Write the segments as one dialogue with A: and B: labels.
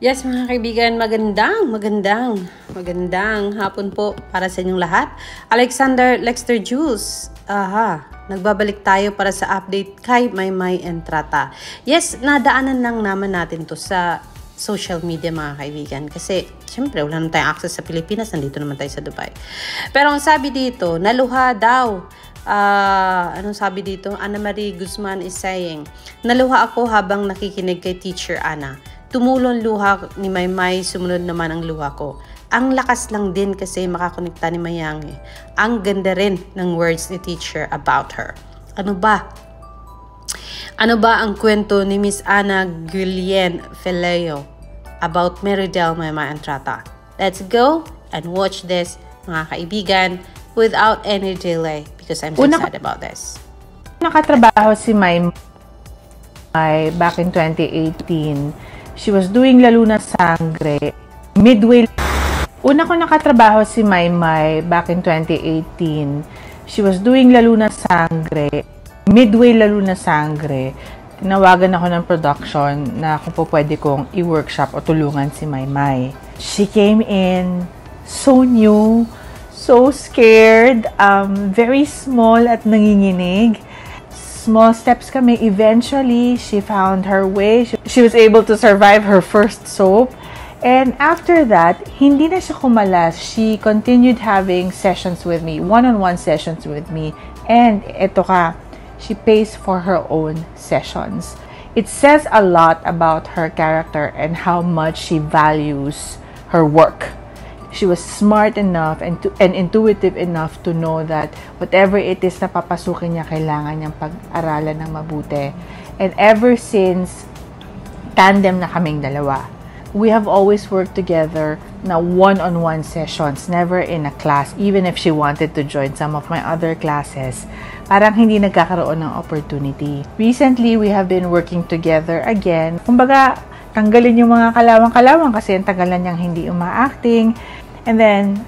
A: Yes mga kaibigan, magandang hapon po para sa inyong lahat. Alexander Lexter Jules. Nagbabalik tayo para sa update kay Maymay Entrata. Yes, nadaanan lang naman natin to sa social media mga kaibigan. Kasi syempre wala naman tayong access sa Pilipinas, nandito naman tayo sa Dubai. Pero ang sabi dito, naluha daw. Anong sabi dito? Ana Marie Guzman is saying, naluha ako habang nakikinig kay Teacher Ana. Tumulong luha ni Maymay, sumunod naman ang luha ko. Ang lakas lang din kasi makakonekta ni Mayang eh. Ang ganda rin ng words ni teacher about her. Ano ba? Ano ba ang kwento ni Miss Ana Guillen Fileo about Meridel Maymay Entrata? Let's go and watch this mga kaibigan without any delay because I'm so excited about this.
B: Nakatrabaho si Maymay back in 2018. She was doing Lalo Na Sangre. Midway. Una ko nakatrabaho si Maymay back in 2018. She was doing Lalo Na Sangre. Midway Lalo Na Sangre. Tinawagan ako ng production na kung po pwede kong i-workshop o tulungan si Maymay. She came in so new, so scared, very small at nanginginig. Small steps kami. Eventually, she found her way. She was able to survive her first soap. And after that, hindi na siya kumalas. She continued having sessions with me, one-on-one sessions with me. And eto ka, she pays for her own sessions. It says a lot about her character and how much she values her work. She was smart enough and intuitive enough to know that whatever it is na papasukin niya, kailangan niyang pag-aralan ng mabuti. And ever since, tandem na kaming dalawa. We have always worked together na one-on-one sessions, never in a class, even if she wanted to join some of my other classes. Parang hindi nagkakaroon ng opportunity. Recently, we have been working together again. Kumbaga, tanggalin yung mga kalawang-kalawang kasi ang tagalan niyang hindi uma-acting. And then,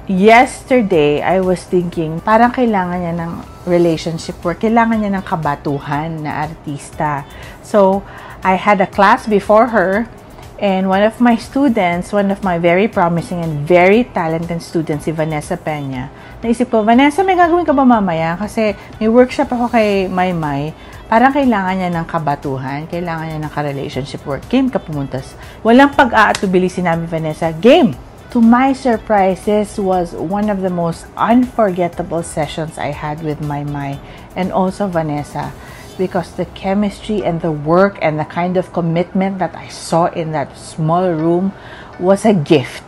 B: yesterday, I was thinking, parang kailangan niya ng relationship work. Kailangan niya ng kabatuhan na artista. So, I had a class before her, and one of my students, one of my very promising and very talented students, si Vanessa Peña, naisip ko, Vanessa, may gagawin ka ba mamaya? Kasi may workshop ako kay Maymay. Parang kailangan niya ng kabatuhan, kailangan niya ng ka-relationship work. Game ka pumuntas. Walang pag-aatubili sinabi Vanessa, game! To my surprise, this was one of the most unforgettable sessions I had with Maymay and also Vanessa, because the chemistry and the work and the kind of commitment that I saw in that small room was a gift.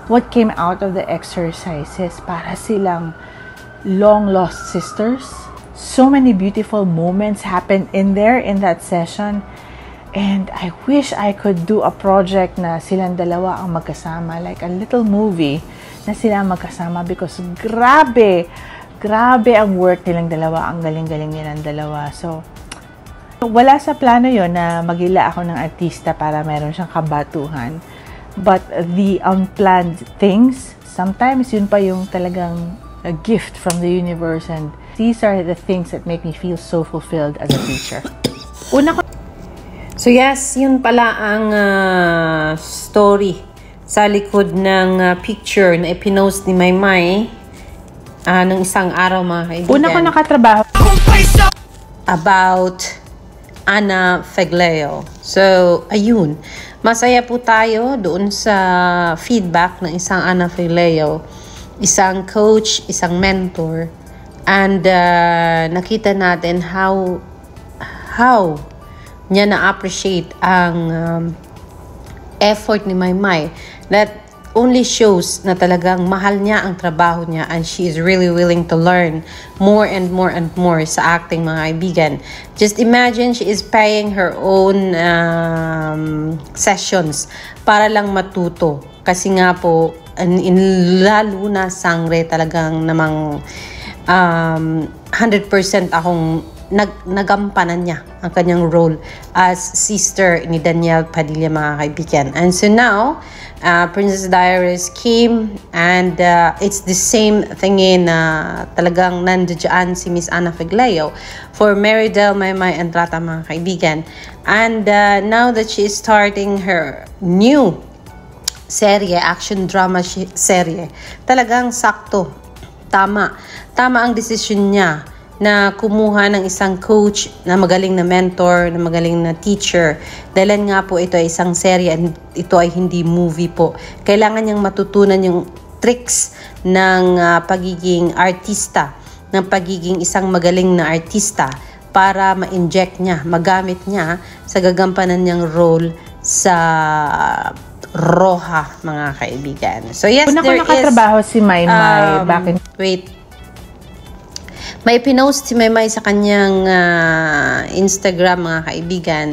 B: What came out of the exercises, para silang long-lost sisters. So many beautiful moments happened in there in that session. And I wish I could do a project na silang dalawa ang magkasama, like a little movie na sila magkasama, because grabe ang work nilang dalawa, ang galing-galing nilang dalawa. So, wala sa plano yon na magila ako ng artista para meron siyang kabatuhan. But the unplanned things, sometimes yun pa yung talagang a gift from the universe, and these are the things that make me feel so fulfilled as a teacher.
A: So yes, yun pala ang story sa likod ng picture na ipinost ni Maymay ng isang araw mga kaibigan.
B: Una ko nakatrabaho
A: about Ana Fileo. So, ayun. Masaya po tayo doon sa feedback ng isang Ana Fileo, isang coach, isang mentor, and nakita natin how niya na-appreciate ang effort ni Maymay, that only shows na talagang mahal niya ang trabaho niya and she is really willing to learn more and more and more sa acting mga kaibigan. Just imagine, she is paying her own sessions para lang matuto. Kasi nga po, in Lalo Na Sangre talagang namang 100% akong nagampanan niya ang kanyang role as sister ni Daniel Padilla, mga kaibigan. And so now, Princess Diaries came and it's the same thing na talagang nandiyan si Miss Ana Figlio for Meridel Maymay Entrata, mga kaibigan. And now that she is starting her new serye, action drama serye, talagang sakto, tama ang desisyon niya na kumuha ng isang coach na magaling na mentor, na magaling na teacher. Dahil nga po ito ay isang serye at ito ay hindi movie po. Kailangan niyang matutunan yung tricks ng pagiging artista, ng pagiging isang magaling na artista para ma-inject niya, magamit niya sa gagampanan niyang role sa Roja, mga kaibigan. So yes,
B: Una ko
A: there is
B: nakatrabaho si Maymay back in...
A: May pinost si Maymay sa kanyang Instagram, mga kaibigan,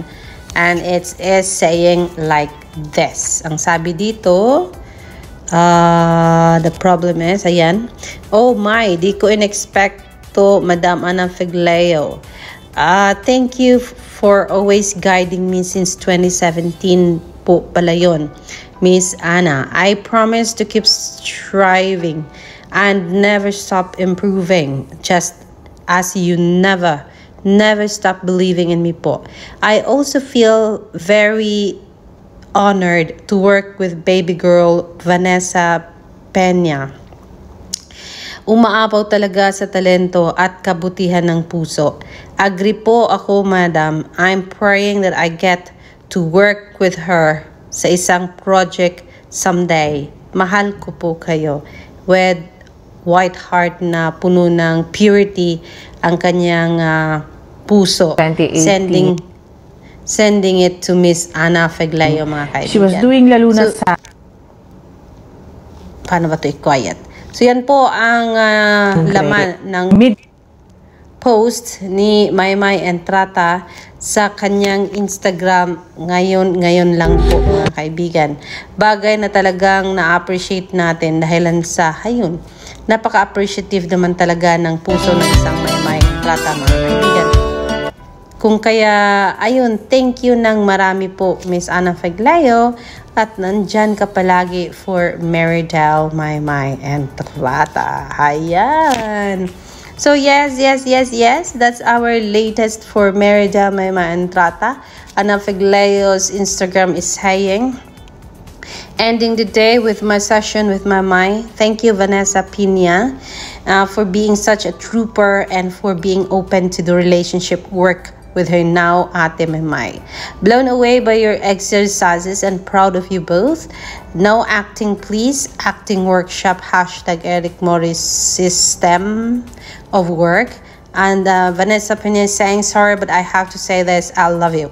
A: and it is saying like this. Ang sabi dito, the problem is, ayan, oh my, di ko in-expect to, Madam Ana Figlio. Thank you for always guiding me since 2017 po pala yun, Miss Ana. I promise to keep striving and never stop improving, just as you never stop believing in me po. I also feel very honored to work with baby girl Vanessa Peña. Umaapaw talaga sa talento at kabutihan ng puso. Agree po ako, madam. I'm praying that I get to work with her sa isang project someday. Mahal ko po kayo. With white heart na puno ng purity ang kanyang puso.
B: 2018.
A: Sending it to Miss Ana Figlio, mga kaibigan.
B: She was doing Laluna sa...
A: Paano ba ito i-quiet? So yan po ang laman ng post ni Maymay Entrata sa kanyang Instagram ngayon lang po, mga kaibigan. Bagay na talagang na-appreciate natin dahilan sa hayun. Napaka-appreciative naman talaga ng puso ng isang Maymay Entrata, mga kaibigan. Kung kaya, ayun, thank you ng marami po, Miss Ana Figlio, at nandyan ka palagi for Meridel Maymay Entrata. Ayan. So yes, that's our latest for Meridel Maymay Entrata. Ana Figlio's Instagram is saying, ending the day with my session with Maymay. Thank you, Vanessa Pina, for being such a trooper and for being open to the relationship work with her now, Ate Maymay. Blown away by your exercises and proud of you both. No acting, please. Acting workshop, # Eric Morris system of work. And Vanessa Pina is saying, sorry, but I have to say this. I love you.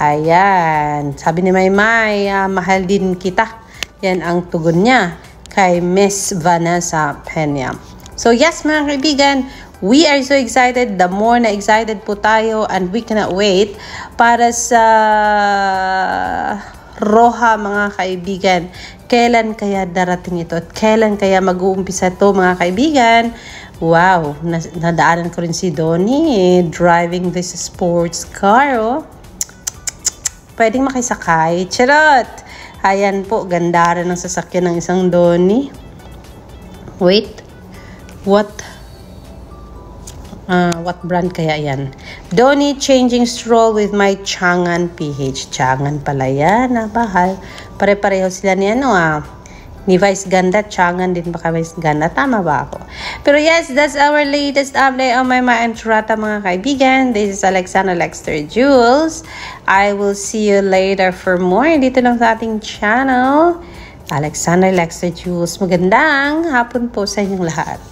A: Ayan. Sabi ni Maymay, mahal din kita. Yan ang tugon niya kay Miss Vanessa Pena. So yes, mga kaibigan, we are so excited. The more na excited po tayo and we cannot wait para sa Roja, mga kaibigan. Kailan kaya darating ito? At kailan kaya mag-uumpisa ito, mga kaibigan? Wow, nadaanan ko rin si Donnie driving this sports car. Oh. Pwedeng makisakay. Charot! Ayan po, ganda rin ang sasakyan ng isang Donnie. Wait. What brand kaya yan? Donnie changing stroll with my Changan PH. Changan pala yan, bahal. Pare-pareho sila ni ni Vice Ganda. Changan din baka Vice Ganda. Tama ba ako? Pero yes, that's our latest update on Maymay Entrata, mga kaibigan. This is Alexandra Lexter Jules. I will see you later for more dito lang sa ating channel. Alexandra Lexter Jules. Magandang hapon po sa inyong lahat.